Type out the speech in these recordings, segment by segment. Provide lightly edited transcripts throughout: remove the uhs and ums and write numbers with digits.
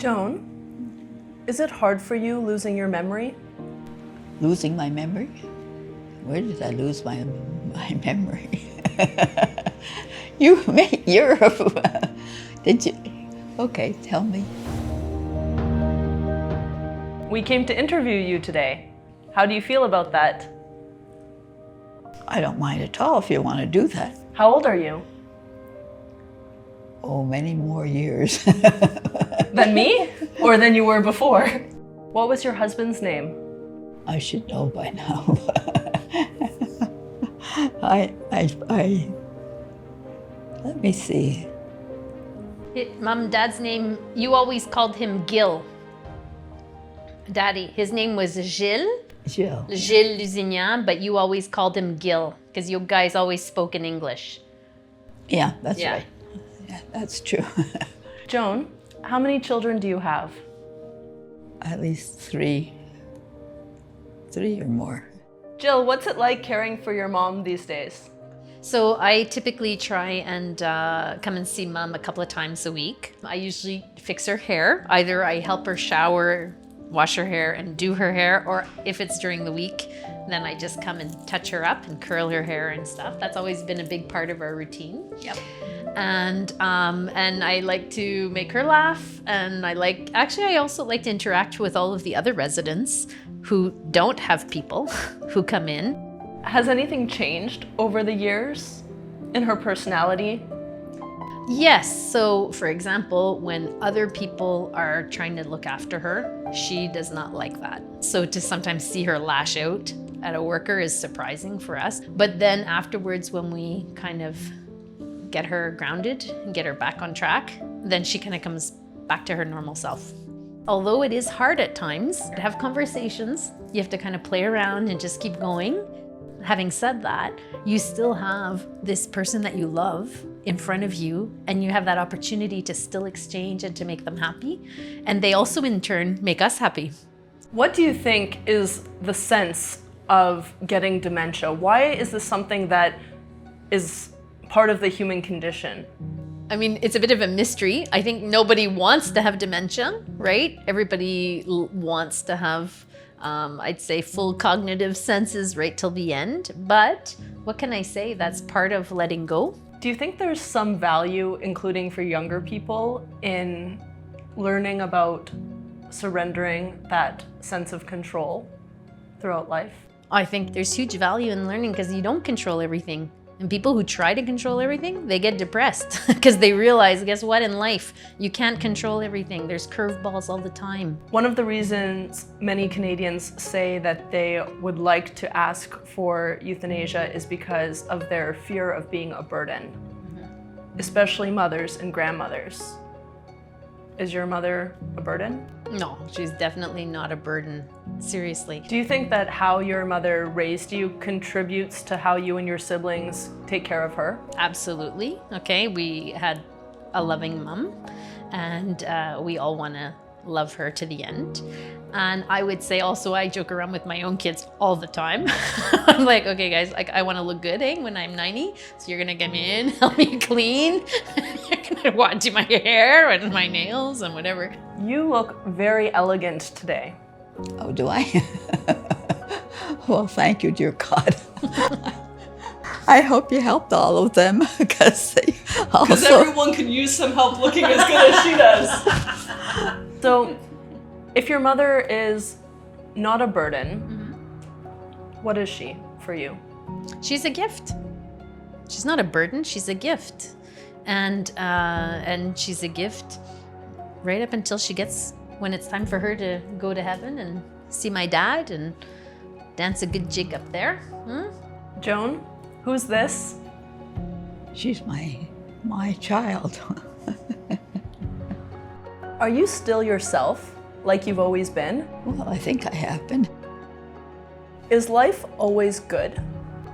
Joan, is it hard for you losing your memory? Losing my memory? Where did I lose my memory? You're did you? Okay, tell me. We came to interview you today. How do you feel about that? I don't mind at all if you want to do that. How old are you? Oh, many more years. Than me? Or than you were before? What was your husband's name? I should know by now. I let me see. Mom, Dad's name, you always called him Gil. Daddy, his name was Gilles Lusignan, but you always called him Gil because you guys always spoke in English. Yeah, that's right. Yeah, that's true. Joan, how many children do you have? At least three or more. Jill, what's it like caring for your mom these days? So I typically try and come and see Mom a couple of times a week. I usually fix her hair. Either I help her shower, wash her hair and do her hair, or if it's during the week, then I just come and touch her up and curl her hair and stuff. That's always been a big part of our routine. Yep. And I like to make her laugh, and I also like to interact with all of the other residents who don't have people who come in. Has anything changed over the years in her personality? Yes, so for example, when other people are trying to look after her, she does not like that. So to sometimes see her lash out at a worker is surprising for us. But then afterwards, when we kind of get her grounded and get her back on track, then she kind of comes back to her normal self. Although it is hard at times to have conversations, you have to kind of play around and just keep going. Having said that, you still have this person that you love in front of you, and you have that opportunity to still exchange and to make them happy. And they also in turn make us happy. What do you think is the sense of getting dementia? Why is this something that is part of the human condition? I mean, it's a bit of a mystery. I think nobody wants to have dementia, right? Everybody wants to have I'd say full cognitive senses right till the end. But what can I say? That's part of letting go. Do you think there's some value, including for younger people, in learning about surrendering that sense of control throughout life? I think there's huge value in learning because you don't control everything. And people who try to control everything, they get depressed because they realize, guess what, in life, you can't control everything. There's curveballs all the time. One of the reasons many Canadians say that they would like to ask for euthanasia is because of their fear of being a burden, especially mothers and grandmothers. Is your mother a burden? No, she's definitely not a burden. Seriously. Do you think that how your mother raised you contributes to how you and your siblings take care of her? Absolutely. Okay, we had a loving mom, and we all want to love her to the end. And I would say also I joke around with my own kids all the time. I'm like, okay guys, I want to look good when I'm 90, so you're gonna come in, help me clean, you're gonna do my hair and my nails and whatever. You look very elegant today. Oh, do I? Well, thank you, dear God. I hope you helped all of them because they also... Because everyone could use some help looking as good as she does. So, if your mother is not a burden, what is she for you? She's a gift. She's not a burden, she's a gift. And she's a gift right up until she gets, when it's time for her to go to heaven and see my dad and dance a good jig up there. Joan, who's this? She's my child. Are you still yourself, like you've always been? Well, I think I have been. Is life always good?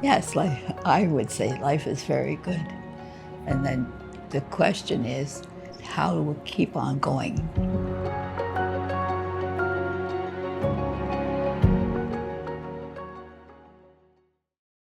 Yes, I would say life is very good. And then the question is, how do we keep on going?